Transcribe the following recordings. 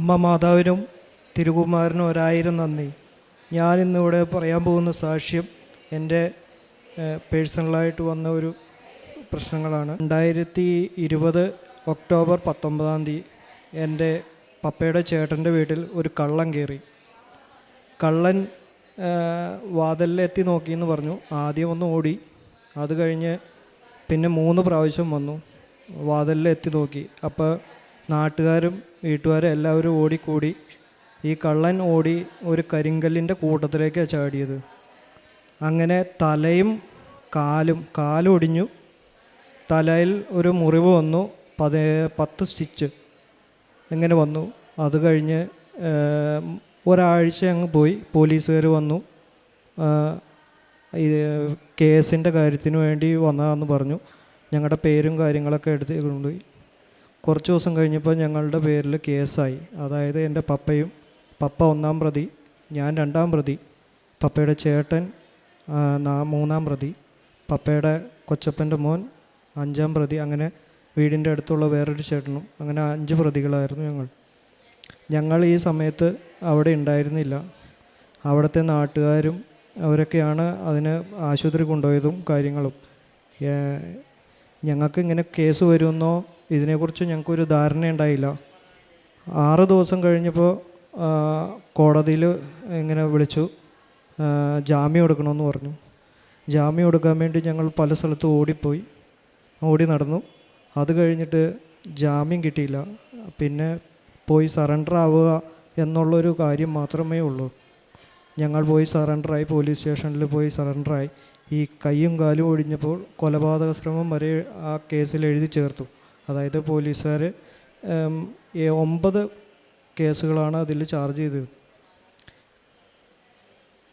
അമ്മ മാതാവിനും തിരുകുമാരനും 1000 നന്ദി. ഞാനിന്നിവിടെ പറയാൻ പോകുന്ന സാക്ഷ്യം എൻ്റെ പേഴ്സണലായിട്ട് വന്ന ഒരു പ്രശ്നങ്ങളാണ്. 2020 ഒക്ടോബർ 19 എൻ്റെ പപ്പയുടെ ചേട്ടൻ്റെ വീട്ടിൽ ഒരു കള്ളൻ കയറി. കള്ളൻ വാതിലിലെത്തി നോക്കിയെന്ന് പറഞ്ഞു. ആദ്യം ഒന്ന് ഓടി, അത് കഴിഞ്ഞ് പിന്നെ 3 പ്രാവശ്യം വന്നു, വാതിലിലെത്തി നോക്കി. അപ്പോൾ നാട്ടുകാരും വീട്ടുകാരും എല്ലാവരും ഓടിക്കൂടി. ഈ കള്ളൻ ഓടി ഒരു കരിങ്കല്ലിൻ്റെ കൂട്ടത്തിലേക്കാണ് ചാടിയത്. അങ്ങനെ തലയും കാലൊടിഞ്ഞു. തലയിൽ ഒരു മുറിവ് വന്നു, 10 സ്റ്റിച്ച് ഇങ്ങനെ വന്നു. അത് കഴിഞ്ഞ് ഒരാഴ്ച അങ്ങ് പോയി. പോലീസുകാർ വന്നു, കേസിൻ്റെ കാര്യത്തിന് വേണ്ടി വന്നതാണെന്ന് പറഞ്ഞു. ഞങ്ങളുടെ പേരും കാര്യങ്ങളൊക്കെ എടുത്ത് കൊണ്ടുപോയി. കുറച്ച് ദിവസം കഴിഞ്ഞപ്പോൾ ഞങ്ങളുടെ പേരിൽ കേസായി. അതായത് എൻ്റെ പപ്പ 1-ാം പ്രതി, ഞാൻ 2-ാം പ്രതി, പപ്പയുടെ ചേട്ടൻ 3-ാം പ്രതി, പപ്പയുടെ കൊച്ചപ്പൻ്റെ മോൻ 5-ാം പ്രതി, അങ്ങനെ വീടിൻ്റെ അടുത്തുള്ള വേറൊരു ചേട്ടനും, അങ്ങനെ 5 പ്രതികളായിരുന്നു ഞങ്ങൾ ഈ സമയത്ത് അവിടെ ഉണ്ടായിരുന്നില്ല. അവിടുത്തെ നാട്ടുകാരും അവരൊക്കെയാണ് അതിന് ആശുപത്രി കൊണ്ടുപോയതും കാര്യങ്ങളും. ഞങ്ങൾക്ക് ഇങ്ങനെ കേസ് വരുമെന്നോ ഇതിനെക്കുറിച്ച് ഞങ്ങൾക്കൊരു ധാരണയുണ്ടായില്ല. 6 ദിവസം കഴിഞ്ഞപ്പോൾ കോടതിയിൽ ഇങ്ങനെ വിളിച്ചു, ജാമ്യം എടുക്കണമെന്ന് പറഞ്ഞു. ജാമ്യം എടുക്കാൻ വേണ്ടി ഞങ്ങൾ പല സ്ഥലത്തും ഓടി നടന്നു. അത് കഴിഞ്ഞിട്ട് ജാമ്യം കിട്ടിയില്ല. പിന്നെ പോയി സറണ്ടർ ആവുക എന്നുള്ളൊരു കാര്യം മാത്രമേ ഉള്ളൂ. ഞങ്ങൾ പോയി സറണ്ടറായി, പോലീസ് സ്റ്റേഷനിൽ പോയി സറണ്ടറായി. ഈ കൈയും കാലും ഒടിഞ്ഞപ്പോൾ കൊലപാതക ശ്രമം വരെ ആ കേസിൽ എഴുതി ചേർത്തു. അതായത് പോലീസുകാർ 9 കേസുകളാണ് അതിൽ ചാർജ് ചെയ്തത്.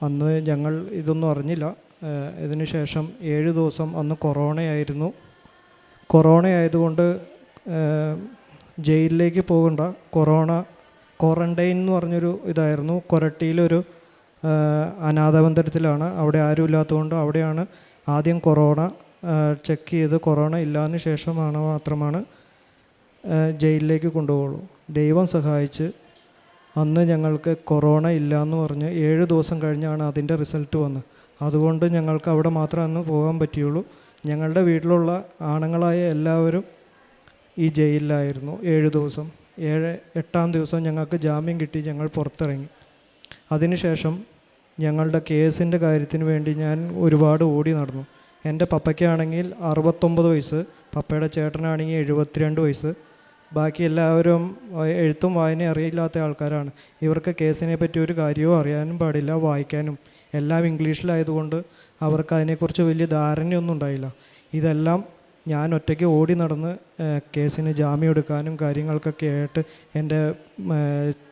അന്ന് ഞങ്ങൾ ഇതൊന്നും അറിഞ്ഞില്ല. ഇതിന് ശേഷം 7 ദിവസം അന്ന് കൊറോണയായിരുന്നു. കൊറോണ ആയതുകൊണ്ട് ജയിലിലേക്ക് പോകണ്ട, ക്വാറൻറ്റൈൻ എന്ന് പറഞ്ഞൊരു ഇതായിരുന്നു. കൊരട്ടിയിലൊരു അനാഥമന്ദിരത്തിലാണ്. അവിടെ ആരും ഇല്ലാത്തതുകൊണ്ട് അവിടെയാണ് ആദ്യം കൊറോണ ചെക്ക് ചെയ്ത് കൊറോണ ഇല്ലാതിന് ശേഷമാണ് മാത്രമാണ് ജയിലിലേക്ക് കൊണ്ടുപോകുള്ളൂ. ദൈവം സഹായിച്ച് അന്ന് ഞങ്ങൾക്ക് കൊറോണ ഇല്ലയെന്ന് പറഞ്ഞ് 7 ദിവസം കഴിഞ്ഞാണ് അതിൻ്റെ റിസൾട്ട് വന്നത്. അതുകൊണ്ട് ഞങ്ങൾക്ക് അവിടെ മാത്രമേ അന്ന് പോകാൻ പറ്റിയുള്ളൂ. ഞങ്ങളുടെ വീട്ടിലുള്ള ആണുങ്ങളായ എല്ലാവരും ഈ ജയിലിലായിരുന്നു 7 ദിവസം. 8-ാം ദിവസം ഞങ്ങൾക്ക് ജാമ്യം കിട്ടി, ഞങ്ങൾ പുറത്തിറങ്ങി. അതിനുശേഷം ഞങ്ങളുടെ കേസിൻ്റെ കാര്യത്തിന് വേണ്ടി ഞാൻ ഒരുപാട് ഓടി നടന്നു. എൻ്റെ പപ്പയ്ക്കാണെങ്കിൽ 69 വയസ്സ്, പപ്പയുടെ ചേട്ടനാണെങ്കിൽ 72 വയസ്സ്. ബാക്കി എല്ലാവരും എഴുത്തും വായനയും അറിയില്ലാത്ത ആൾക്കാരാണ്. ഇവർക്ക് കേസിനെ പറ്റി ഒരു കാര്യവും അറിയാനും പാടില്ല, വായിക്കാനും. എല്ലാം ഇംഗ്ലീഷിലായതുകൊണ്ട് അവർക്ക് അതിനെക്കുറിച്ച് വലിയ ധാരണയൊന്നും ഉണ്ടായില്ല. ഇതെല്ലാം ഞാൻ ഒറ്റയ്ക്ക് ഓടി നടന്ന് കേസിന് ജാമ്യം എടുക്കാനും കാര്യങ്ങൾക്കൊക്കെ ആയിട്ട് എൻ്റെ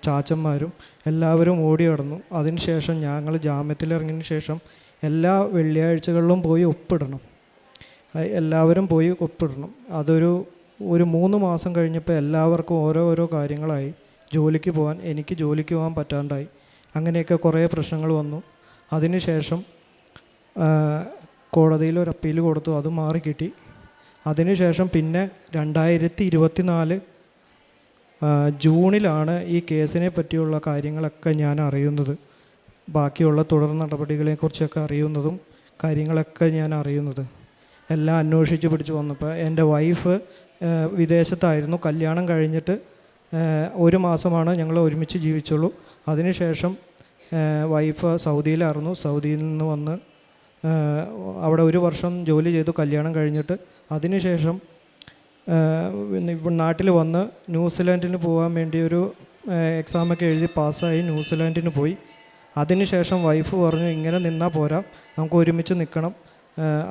ചാച്ചന്മാരും എല്ലാവരും ഓടി നടന്നു. അതിന് ശേഷം ഞങ്ങൾ ജാമ്യത്തിലിറങ്ങിയതിന് ശേഷം എല്ലാ വെള്ളിയാഴ്ചകളിലും പോയി ഒപ്പിടണം. എല്ലാവരും പോയി ഒപ്പിടണം. അതൊരു 3 മാസം കഴിഞ്ഞപ്പോൾ എല്ലാവർക്കും ഓരോ കാര്യങ്ങളായി. ജോലിക്ക് പോകാൻ, എനിക്ക് ജോലിക്ക് പോകാൻ പറ്റാണ്ടായി. അങ്ങനെയൊക്കെ കുറേ പ്രശ്നങ്ങൾ വന്നു. അതിന് ശേഷം കോടതിയിൽ ഒരു അപ്പീൽ കൊടുത്തു, അത് മാറിക്കിട്ടി. അതിനുശേഷം പിന്നെ 2024 ജൂണിലാണ് ഈ കേസിനെ പറ്റിയുള്ള കാര്യങ്ങളൊക്കെ ഞാൻ അറിയുന്നത്. ബാക്കിയുള്ള തുടർ നടപടികളെക്കുറിച്ചൊക്കെ അറിയുന്നതും കാര്യങ്ങളൊക്കെ ഞാൻ അറിയുന്നത്. എല്ലാം അന്വേഷിച്ച് പിടിച്ച് വന്നപ്പോൾ എൻ്റെ വൈഫ് വിദേശത്തായിരുന്നു. കല്യാണം കഴിഞ്ഞിട്ട് 1 മാസമാണ് ഞങ്ങൾ ഒരുമിച്ച് ജീവിച്ചുള്ളൂ. അതിനുശേഷം വൈഫ് സൗദിയിലായിരുന്നു. സൗദിയിൽ നിന്ന് വന്ന് അവിടെ 1 വർഷം ജോലി ചെയ്തു കല്യാണം കഴിഞ്ഞിട്ട്. അതിനുശേഷം നാട്ടിൽ വന്ന് ന്യൂസിലാൻഡിന് പോകാൻ വേണ്ടി ഒരു എക്സാമൊക്കെ എഴുതി പാസ്സായി ന്യൂസിലാൻഡിന് പോയി. അതിനുശേഷം വൈഫ് പറഞ്ഞു, ഇങ്ങനെ നിന്നാൽ പോരാ, നമുക്ക് ഒരുമിച്ച് നിൽക്കണം,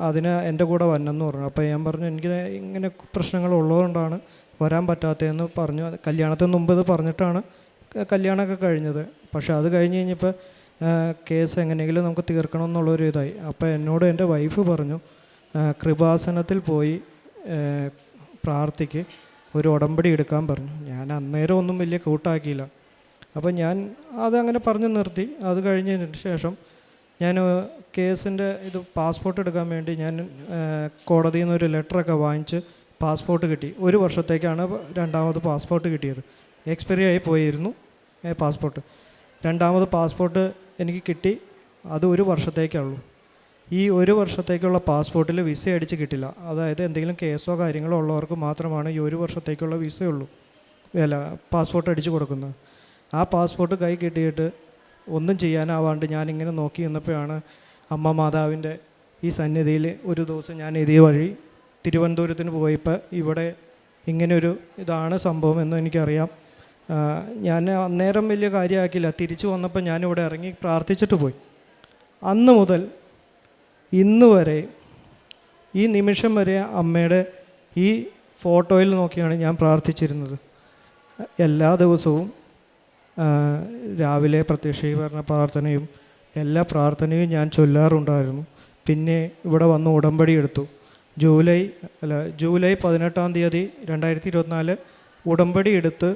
അതിന് എൻ്റെ കൂടെ വരണമെന്ന് പറഞ്ഞു. അപ്പോൾ ഞാൻ പറഞ്ഞു, എനിക്ക് ഇങ്ങനെ പ്രശ്നങ്ങൾ ഉള്ളതുകൊണ്ടാണ് വരാൻ പറ്റാത്തതെന്ന് പറഞ്ഞു. കല്യാണത്തിന് മുമ്പ് ഇത് പറഞ്ഞിട്ടാണ് കല്യാണമൊക്കെ കഴിഞ്ഞത്. പക്ഷേ അത് കഴിഞ്ഞ് കഴിഞ്ഞപ്പോൾ കേസ് എങ്ങനെയെങ്കിലും നമുക്ക് തീർക്കണം എന്നുള്ളൊരു ഇതായി. അപ്പോൾ എന്നോട് എൻ്റെ വൈഫ് പറഞ്ഞു, കൃപാസനത്തിൽ പോയി പ്രാർത്ഥിക്ക്, ഒരു ഉടമ്പടി എടുക്കാൻ പറഞ്ഞു. ഞാൻ അന്നേരം ഒന്നും വലിയ കൂട്ടാക്കിയില്ല. അപ്പം ഞാൻ അതങ്ങനെ പറഞ്ഞു നിർത്തി. അത് കഴിഞ്ഞതിന് ശേഷം ഞാൻ കേസിൻ്റെ പാസ്പോർട്ട് എടുക്കാൻ വേണ്ടി ഞാൻ കോടതിയിൽ നിന്നൊരു ലെറ്ററൊക്കെ വാങ്ങിച്ച് പാസ്പോർട്ട് കിട്ടി. 1 വർഷത്തേക്കാണ് 2ാമത് പാസ്പോർട്ട് കിട്ടിയത്. എക്സ്പയറി ആയി പോയിരുന്നു പാസ്പോർട്ട്. രണ്ടാമത് പാസ്പോർട്ട് എനിക്ക് കിട്ടി, അത് 1 വർഷത്തേക്കുള്ളൂ. ഈ 1 വർഷത്തേക്കുള്ള പാസ്പോർട്ടിൽ വിസ അടിച്ച് കിട്ടില്ല. അതായത് എന്തെങ്കിലും കേസോ കാര്യങ്ങളോ ഉള്ളവർക്ക് മാത്രമാണ് ഈ 1 വർഷത്തേക്കുള്ള വിസയുള്ളൂ, പാസ്പോർട്ട് അടിച്ച് കൊടുക്കുന്നത്. ആ പാസ്പോർട്ട് കൈ കിട്ടിയിട്ട് ഒന്നും ചെയ്യാനാവാണ്ട് ഞാനിങ്ങനെ നോക്കി നിന്നപ്പോഴാണ് അമ്മ മാതാവിൻ്റെ ഈ സന്നിധിയിൽ ഒരു ദിവസം ഞാൻ ഇതേ വഴി തിരുവനന്തപുരത്തിന് പോയപ്പോൾ ഇവിടെ ഇങ്ങനൊരു ഇതാണ് സംഭവം എന്ന് എനിക്കറിയാം. ഞാൻ അന്നേരം വലിയ കാര്യമാക്കില്ല. തിരിച്ചു വന്നപ്പോൾ ഞാനിവിടെ ഇറങ്ങി പ്രാർത്ഥിച്ചിട്ട് പോയി. അന്ന് മുതൽ ഇന്ന് വരെ, ഈ നിമിഷം വരെ അമ്മയുടെ ഈ ഫോട്ടോയിൽ നോക്കിയാണ് ഞാൻ പ്രാർത്ഥിച്ചിരുന്നത്. എല്ലാ ദിവസവും രാവിലെ പ്രത്യക്ഷീകരണ പ്രാർത്ഥനയും എല്ലാ പ്രാർത്ഥനയും ഞാൻ ചൊല്ലാറുണ്ടായിരുന്നു. പിന്നെ ഇവിടെ വന്ന് ഉടമ്പടി എടുത്തു. ജൂലൈ 18-ാം തീയതി 2024 ഉടമ്പടി എടുത്ത്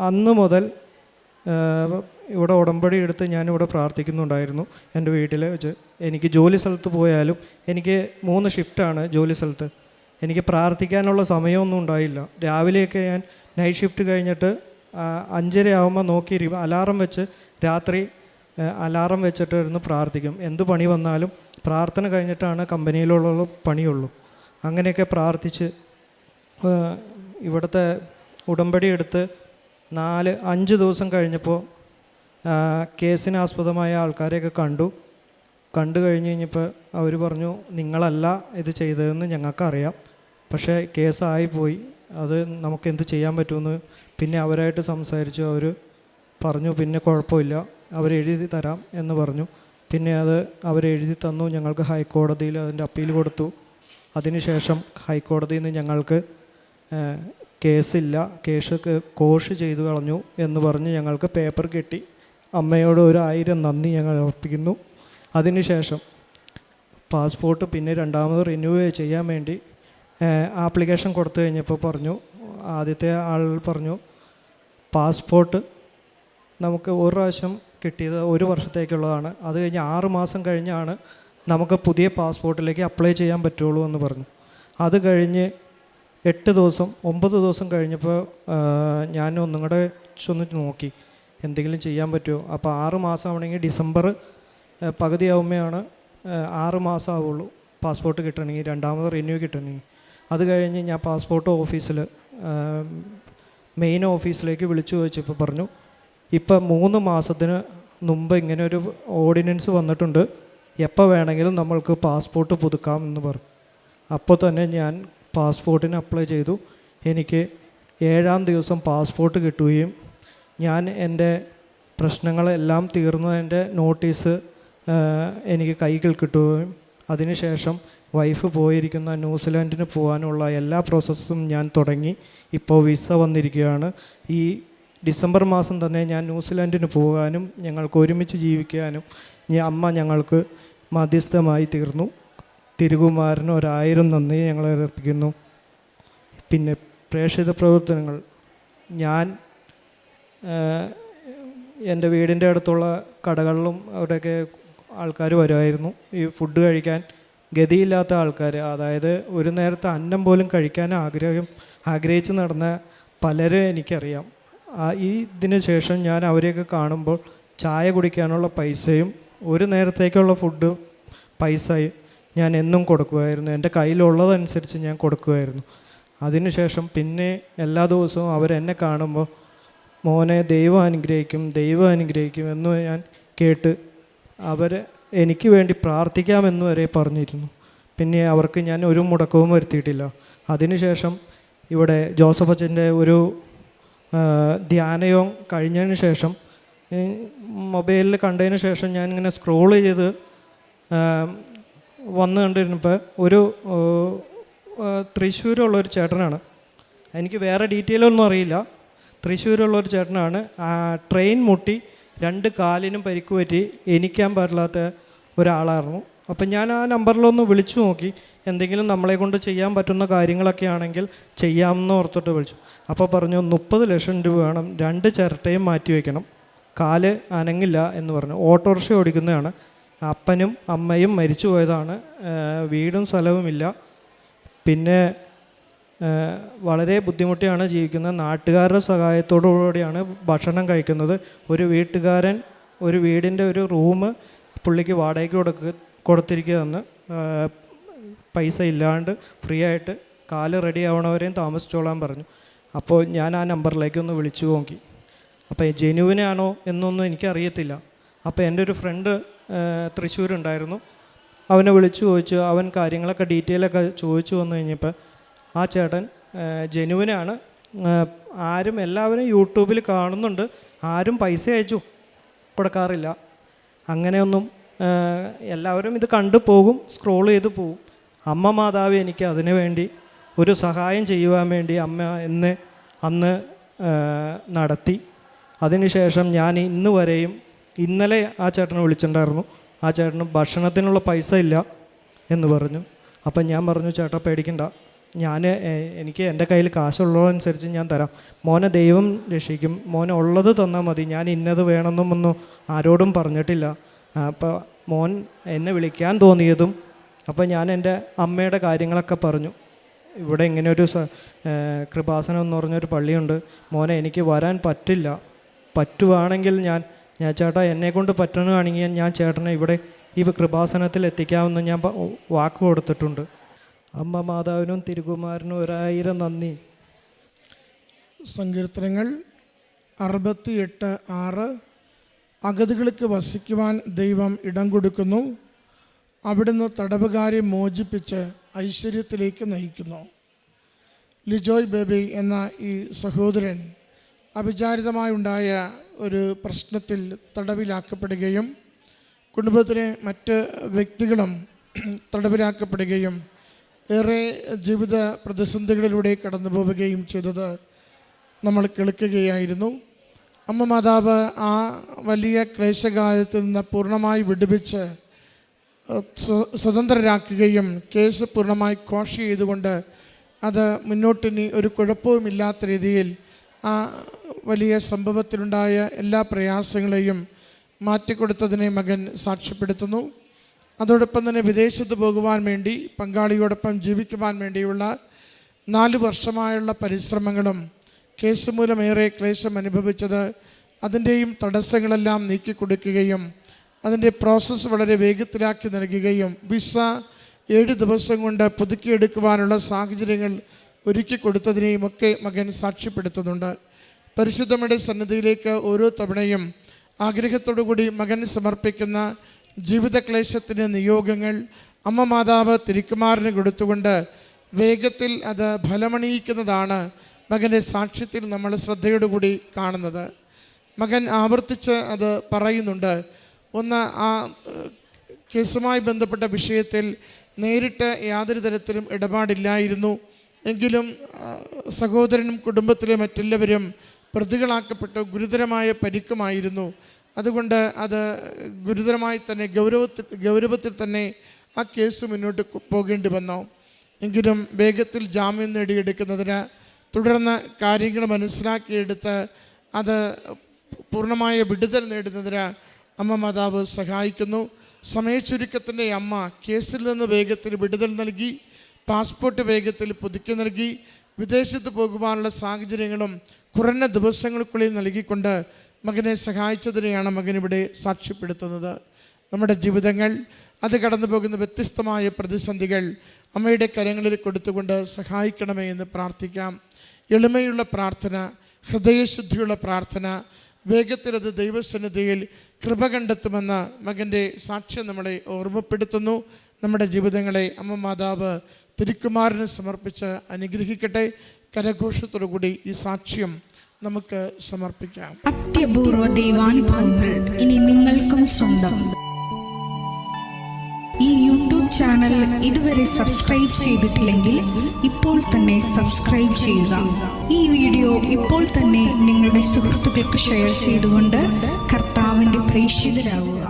അന്ന് മുതൽ ഇവിടെ ഉടമ്പടി എടുത്ത് ഞാനിവിടെ പ്രാർത്ഥിക്കുന്നുണ്ടായിരുന്നു. എൻ്റെ വീട്ടിൽ വെച്ച് എനിക്ക് ജോലി സ്ഥലത്ത് പോയാലും എനിക്ക് 3 ഷിഫ്റ്റാണ് ജോലി സ്ഥലത്ത്. എനിക്ക് പ്രാർത്ഥിക്കാനുള്ള സമയമൊന്നും ഉണ്ടായില്ല. രാവിലെയൊക്കെ ഞാൻ നൈറ്റ് ഷിഫ്റ്റ് കഴിഞ്ഞിട്ട് 5:30 ആകുമ്പോൾ നോക്കിയിരിക്കും, അലാറം വെച്ച് രാത്രി അലാറം വെച്ചിട്ട് ഇരുന്ന് പ്രാർത്ഥിക്കും. എന്ത് പണി വന്നാലും പ്രാർത്ഥന കഴിഞ്ഞിട്ടാണ് കമ്പനിയിലുള്ള പണിയുള്ളൂ. അങ്ങനെയൊക്കെ പ്രാർത്ഥിച്ച് ഇവിടുത്തെ ഉടമ്പടി എടുത്ത് 4-5 ദിവസം കഴിഞ്ഞപ്പോൾ കേസിനാസ്പദമായ ആൾക്കാരെയൊക്കെ കണ്ടു കഴിഞ്ഞപ്പോൾ അവർ പറഞ്ഞു, നിങ്ങളല്ല ഇത് ചെയ്തതെന്ന് ഞങ്ങൾക്കറിയാം, പക്ഷേ കേസായിപ്പോയി, അത് നമുക്ക് എന്ത് ചെയ്യാൻ പറ്റുമെന്ന്. പിന്നെ അവരായിട്ട് സംസാരിച്ചു. അവർ പറഞ്ഞു പിന്നെ കുഴപ്പമില്ല, അവരെഴുതി തരാം എന്ന് പറഞ്ഞു. പിന്നെ അത് അവരെഴുതി തന്നു. ഞങ്ങൾക്ക് ഹൈക്കോടതിയിൽ അതിൻ്റെ അപ്പീൽ കൊടുത്തു. അതിനുശേഷം ഹൈക്കോടതിയിൽ നിന്ന് ഞങ്ങൾക്ക് കേസില്ല, കേസ് കോഷ് ചെയ്തു കളഞ്ഞു എന്ന് പറഞ്ഞ് ഞങ്ങൾക്ക് പേപ്പർ കിട്ടി. അമ്മയോട് 1000 നന്ദി ഞങ്ങൾ അർപ്പിക്കുന്നു. അതിനുശേഷം പാസ്പോർട്ട് പിന്നെ രണ്ടാമത് റിന്യൂ ചെയ്യാൻ വേണ്ടി ആപ്ലിക്കേഷൻ കൊടുത്തു കഴിഞ്ഞപ്പോൾ പറഞ്ഞു, ആദ്യത്തെ ആൾ പറഞ്ഞു പാസ്പോർട്ട് നമുക്ക് 1 പ്രാവശ്യം കിട്ടിയത് 1 വർഷത്തേക്കുള്ളതാണ്, അത് കഴിഞ്ഞ് 6 മാസം കഴിഞ്ഞാണ് നമുക്ക് പുതിയ പാസ്പോർട്ടിലേക്ക് അപ്ലൈ ചെയ്യാൻ പറ്റുള്ളൂ എന്ന് പറഞ്ഞു. അത് കഴിഞ്ഞ് 9 ദിവസം കഴിഞ്ഞപ്പോൾ ഞാൻ ഒന്നും കൂടെ ഒന്ന് നോക്കി എന്തെങ്കിലും ചെയ്യാൻ പറ്റുമോ. അപ്പോൾ 6 മാസമാണെങ്കിൽ ഡിസംബർ പകുതിയാവുമ്പോഴാണ് 6 മാസം ആവുള്ളൂ പാസ്പോർട്ട് കിട്ടണമെങ്കിൽ, രണ്ടാമത് റിന്യൂ കിട്ടണമെങ്കിൽ. അത് കഴിഞ്ഞ് ഞാൻ പാസ്പോർട്ട് ഓഫീസിൽ മെയിൻ ഓഫീസിലേക്ക് വിളിച്ചു ചോദിച്ചപ്പോൾ പറഞ്ഞു, ഇപ്പം 3 മാസത്തിന് മുമ്പ് ഇങ്ങനെ ഒരു ഓർഡിനൻസ് വന്നിട്ടുണ്ട്, എപ്പോൾ വേണമെങ്കിലും നമ്മൾക്ക് പാസ്പോർട്ട് പുതുക്കാം എന്ന് പറഞ്ഞു. അപ്പോൾ തന്നെ ഞാൻ പാസ്പോർട്ടിന് അപ്ലൈ ചെയ്തു. എനിക്ക് 7-ാം ദിവസം പാസ്പോർട്ട് കിട്ടുകയും ഞാൻ എൻ്റെ പ്രശ്നങ്ങളെല്ലാം തീർന്നതിൻ്റെ നോട്ടീസ് എനിക്ക് കൈകൾ കിട്ടുകയും അതിനുശേഷം വൈഫ് പോയിരിക്കുന്ന ന്യൂസിലാൻഡിന് പോകാനുള്ള എല്ലാ പ്രോസസ്സും ഞാൻ തുടങ്ങി. ഇപ്പോൾ വിസ വന്നിരിക്കുകയാണ്. ഈ ഡിസംബർ മാസം തന്നെ ഞാൻ ന്യൂസിലാൻഡിന് പോകാനും ഞങ്ങൾക്ക് ഒരുമിച്ച് ജീവിക്കാനും അമ്മ ഞങ്ങൾക്ക് മധ്യസ്ഥമായി തീർന്നു. തിരുകുമാരന് 1000 നന്ദി ഞങ്ങൾ അർപ്പിക്കുന്നു. പിന്നെ പ്രേക്ഷിത പ്രവർത്തനങ്ങൾ, ഞാൻ എൻ്റെ വീടിൻ്റെ അടുത്തുള്ള കടകളിലും അവിടെയൊക്കെ ആൾക്കാർ വരുമായിരുന്നു ഈ ഫുഡ് കഴിക്കാൻ. ഗതിയില്ലാത്ത ആൾക്കാർ, അതായത് ഒരു നേരത്തെ അന്നം പോലും കഴിക്കാൻ ആഗ്രഹിച്ച് നടന്ന പലരും എനിക്കറിയാം. ഇതിന് ശേഷം ഞാൻ അവരെയൊക്കെ കാണുമ്പോൾ ചായ കുടിക്കാനുള്ള പൈസയും 1 നേരത്തേക്കുള്ള ഫുഡ് പൈസയും ഞാൻ എന്നും കൊടുക്കുമായിരുന്നു. എൻ്റെ കയ്യിലുള്ളതനുസരിച്ച് ഞാൻ കൊടുക്കുമായിരുന്നു. അതിനുശേഷം പിന്നെ എല്ലാ ദിവസവും അവരെന്നെ കാണുമ്പോൾ മോനെ ദൈവം അനുഗ്രഹിക്കും എന്ന് ഞാൻ കേട്ട് അവർ എനിക്ക് വേണ്ടി പ്രാർത്ഥിക്കാമെന്ന് വരെ പറഞ്ഞിരുന്നു. പിന്നെ അവർക്ക് ഞാൻ ഒരു മുടക്കവും വരുത്തിയിട്ടില്ല. അതിനുശേഷം ഇവിടെ ജോസഫ് അച്ഛൻ്റെ ഒരു ധ്യാനയോഗം കഴിഞ്ഞതിന് ശേഷം മൊബൈലിൽ കണ്ടതിന് ശേഷം ഞാനിങ്ങനെ സ്ക്രോൾ ചെയ്ത് വന്നു കണ്ടിരുന്നപ്പോൾ ഒരു തൃശ്ശൂരുള്ളൊരു ചേട്ടനാണ്, എനിക്ക് വേറെ ഡീറ്റെയിലൊന്നും അറിയില്ല, തൃശ്ശൂരുള്ളൊരു ചേട്ടനാണ്. ട്രെയിൻ മുട്ടി 2 കാലിനും പരിക്ക് പറ്റി എണീക്കാൻ പാടില്ലാത്ത ഒരാളായിരുന്നു. അപ്പം ഞാൻ ആ നമ്പറിലൊന്ന് വിളിച്ചു നോക്കി, എന്തെങ്കിലും നമ്മളെ കൊണ്ട് ചെയ്യാൻ പറ്റുന്ന കാര്യങ്ങളൊക്കെ ആണെങ്കിൽ ചെയ്യാമെന്ന് ഓർത്തിട്ട് വിളിച്ചു. അപ്പോൾ പറഞ്ഞു 30 ലക്ഷം രൂപ വേണം, 2 ചിരട്ടയും മാറ്റി വയ്ക്കണം, കാല് അനങ്ങില്ല എന്ന് പറഞ്ഞു. ഓട്ടോറിക്ഷ ഓടിക്കുന്നതാണ്, അപ്പനും അമ്മയും മരിച്ചു പോയതാണ്, വീടും സ്ഥലവുമില്ല, പിന്നെ വളരെ ബുദ്ധിമുട്ടിയാണ് ജീവിക്കുന്നത്. നാട്ടുകാരുടെ സഹായത്തോടുകൂടിയാണ് ഭക്ഷണം കഴിക്കുന്നത്. ഒരു വീട്ടുകാരൻ ഒരു വീടിൻ്റെ ഒരു റൂം പുള്ളിക്ക് വാടകയ്ക്ക് കൊടുത്തിരിക്കുകയെന്ന്, പൈസ ഇല്ലാണ്ട് ഫ്രീ ആയിട്ട് കാല് റെഡി ആവണവരെയും താമസിച്ചോളാൻ പറഞ്ഞു. അപ്പോൾ ഞാൻ ആ നമ്പറിലേക്ക് ഒന്ന് വിളിച്ചു നോക്കി. അപ്പോൾ ജെനുവിനാണോ എന്നൊന്നും എനിക്കറിയത്തില്ല. അപ്പോൾ എൻ്റെ ഒരു ഫ്രണ്ട് തൃശ്ശൂരുണ്ടായിരുന്നു, അവനെ വിളിച്ചു ചോദിച്ചു. അവൻ കാര്യങ്ങളൊക്കെ ഡീറ്റെയിലൊക്കെ ചോദിച്ചു വന്നു കഴിഞ്ഞപ്പോൾ ആ ചേട്ടൻ ജെനുവിനാണ്. എല്ലാവരും യൂട്യൂബിൽ കാണുന്നുണ്ട്, ആരും പൈസ അയച്ചു കൊടുക്കാറില്ല. അങ്ങനെയൊന്നും എല്ലാവരും ഇത് കണ്ടു പോകും, സ്ക്രോൾ ചെയ്ത് പോകും. അമ്മ മാതാവ് എനിക്ക് അതിനു വേണ്ടി ഒരു സഹായം ചെയ്യുവാൻ വേണ്ടി അമ്മ അന്ന് നടത്തി. അതിനുശേഷം ഞാൻ ഇന്ന് വരെയും, ഇന്നലെ ആ ചേട്ടനെ വിളിച്ചിട്ടുണ്ടായിരുന്നു. ആ ചേട്ടന് ഭക്ഷണത്തിനുള്ള പൈസ ഇല്ല എന്ന് പറഞ്ഞു. അപ്പം ഞാൻ പറഞ്ഞു, ചേട്ടാ പേടിക്കണ്ട, എനിക്ക് എൻ്റെ കയ്യിൽ കാശുള്ളതനുസരിച്ച് ഞാൻ തരാം. മോനെ ദൈവം രക്ഷിക്കും, മോനെ ഉള്ളത് തന്നാൽ മതി, ഞാൻ ഇന്നത് വേണമെന്നൊന്നും ആരോടും പറഞ്ഞിട്ടില്ല. അപ്പോൾ മോൻ എന്നെ വിളിക്കാൻ തോന്നിയതും അപ്പോൾ ഞാൻ എൻ്റെ അമ്മയുടെ കാര്യങ്ങളൊക്കെ പറഞ്ഞു. ഇവിടെ ഇങ്ങനെ ഒരു കൃപാസനം എന്ന് പറഞ്ഞൊരു പള്ളിയുണ്ട്, മോനെ എനിക്ക് വരാൻ പറ്റില്ല, പറ്റുവാണെങ്കിൽ ഞാൻ ചേട്ടാ എന്നെക്കൊണ്ട് പറ്റുകയാണെങ്കിൽ ഞാൻ ചേട്ടനെ ഇവിടെ ഈ കൃപാസനത്തിൽ എത്തിക്കാമെന്ന് ഞാൻ വാക്ക് കൊടുത്തിട്ടുണ്ട്. അമ്മ മാതാവിനും തിരുകുമാരനും 1000 നന്ദി. സങ്കീർത്തനങ്ങൾ 68:6 അഗതികൾക്ക് വസിക്കുവാൻ ദൈവം ഇടം കൊടുക്കുന്നു, അവിടുന്ന് തടവുകാരെ മോചിപ്പിച്ച് ഐശ്വര്യത്തിലേക്ക് നയിക്കുന്നു. ലിജോയ് ബേബി എന്ന ഈ സഹോദരൻ അവിചാരിതമായുണ്ടായ ഒരു പ്രശ്നത്തിൽ തടവിലാക്കപ്പെടുകയും കുടുംബത്തിലെ മറ്റ് വ്യക്തികളും തടവിലാക്കപ്പെടുകയും ഏറെ ജീവിത പ്രതിസന്ധികളിലൂടെ കടന്നു പോവുകയും ചെയ്തത് നമ്മൾ കേൾക്കുകയായിരുന്നു. അമ്മ മാതാവ് ആ വലിയ ക്ലേശകാലത്തിൽ നിന്ന് പൂർണ്ണമായി വിടുവിച്ച് സ്വതന്ത്രരാക്കുകയും കേസ് പൂർണ്ണമായി ക്വാഷ് ചെയ്തുകൊണ്ട് അത് മുന്നോട്ടിനി ഒരു കുഴപ്പവുമില്ലാത്ത രീതിയിൽ ആ വലിയ സംഭവത്തിലുണ്ടായ എല്ലാ പ്രയാസങ്ങളെയും മാറ്റിക്കൊടുത്തതിനെ മകൻ സാക്ഷ്യപ്പെടുത്തുന്നു. അതോടൊപ്പം തന്നെ വിദേശത്ത് പോകുവാൻ വേണ്ടി പങ്കാളിയോടൊപ്പം ജീവിക്കുവാൻ വേണ്ടിയുള്ള 4 വർഷമായുള്ള പരിശ്രമങ്ങളും കേസ് മൂലമേറെ ക്ലേശം അനുഭവിച്ചത് അതിൻ്റെയും തടസ്സങ്ങളെല്ലാം നീക്കിക്കൊടുക്കുകയും അതിൻ്റെ പ്രോസസ്സ് വളരെ വേഗത്തിലാക്കി നൽകുകയും വിസ 7 ദിവസം കൊണ്ട് പുതുക്കിയെടുക്കുവാനുള്ള സാഹചര്യങ്ങൾ ഒരുക്കി കൊടുത്തതിനെയും ഒക്കെ മകൻ സാക്ഷ്യപ്പെടുത്തുന്നുണ്ട്. പരിശുദ്ധമ്മയുടെ സന്നിധിയിലേക്ക് ഓരോ തവണയും ആഗ്രഹത്തോടുകൂടി മകൻ സമർപ്പിക്കുന്ന ജീവിതക്ലേശത്തിൻ്റെ നിയോഗങ്ങൾ അമ്മ മാതാവ് തിരുക്കുമാരന് കൊടുത്തുകൊണ്ട് വേഗത്തിൽ അത് ഫലമണിയിക്കുന്നതാണ് മകൻ്റെ സാക്ഷ്യത്തിൽ നമ്മൾ ശ്രദ്ധയോടുകൂടി കാണുന്നത്. മകൻ ആവർത്തിച്ച് അത് പറയുന്നുണ്ട്. ഒന്ന്, ആ കേസുമായി ബന്ധപ്പെട്ട വിഷയത്തിൽ നേരിട്ട് യാതൊരു തരത്തിലും ഇടപാടില്ലായിരുന്നു എങ്കിലും സഹോദരനും കുടുംബത്തിലെ മറ്റെല്ലാവരും പ്രതികളാക്കപ്പെട്ട ഗുരുതരമായ പരിക്കുമായിരുന്നു. അതുകൊണ്ട് അത് ഗുരുതരമായി തന്നെ ഗൗരവത്തിൽ തന്നെ ആ കേസ് മുന്നോട്ട് പോകേണ്ടി വന്നു. എങ്കിലും വേഗത്തിൽ ജാമ്യം നേടിയെടുക്കുന്നതിന് തുടർന്ന് കാര്യങ്ങൾ മനസ്സിലാക്കിയെടുത്ത് അത് പൂർണ്ണമായ വിടുതൽ നേടുന്നതിന് അമ്മ മാതാവ് സഹായിക്കുന്നു. സമയച്ചുരുക്കത്തിൻ്റെ അമ്മ കേസിൽ നിന്ന് വേഗത്തിൽ വിടുതൽ നൽകി, പാസ്പോർട്ട് വേഗത്തിൽ പുതുക്കി നൽകി, വിദേശത്ത് പോകുവാനുള്ള സാഹചര്യങ്ങളും കുറഞ്ഞ ദിവസങ്ങൾക്കുള്ളിൽ നൽകിക്കൊണ്ട് മകനെ സഹായിച്ചതിനെയാണ് മകനിവിടെ സാക്ഷ്യപ്പെടുത്തുന്നത്. നമ്മുടെ ജീവിതങ്ങൾ അത് കടന്നു പോകുന്ന വ്യത്യസ്തമായ പ്രതിസന്ധികൾ അമ്മയുടെ കരങ്ങളിൽ കൊടുത്തുകൊണ്ട് സഹായിക്കണമേ എന്ന് പ്രാർത്ഥിക്കാം. എളിമയുള്ള പ്രാർത്ഥന, ഹൃദയശുദ്ധിയുള്ള പ്രാർത്ഥന, വേഗത്തിലത് ദൈവസന്നിധിയിൽ കൃപ കണ്ടെത്തുമെന്ന മകൻ്റെ സാക്ഷ്യം നമ്മളെ ഓർമ്മപ്പെടുത്തുന്നു. നമ്മുടെ ജീവിതങ്ങളെ അമ്മ മാതാവ് തിരുക്കുമാരന് സമർപ്പിച്ച് അനുഗ്രഹിക്കട്ടെ. കരഘോഷത്തോടുകൂടി ഈ സാക്ഷ്യം നമുക്ക് സമർപ്പിക്കാം. അത്യപൂർവ ദൈവാനുഭവങ്ങൾ ഇനി നിങ്ങൾക്കും സ്വന്തം. ഈ യൂട്യൂബ് ചാനൽ ഇതുവരെ സബ്സ്ക്രൈബ് ചെയ്തിട്ടില്ലെങ്കിൽ ഇപ്പോൾ തന്നെ സബ്സ്ക്രൈബ് ചെയ്യുക. ഈ വീഡിയോ ഇപ്പോൾ തന്നെ നിങ്ങളുടെ സുഹൃത്തുക്കൾക്ക് ഷെയർ ചെയ്തുകൊണ്ട് കർത്താവിൻ്റെ പ്രേക്ഷിതരാകുക.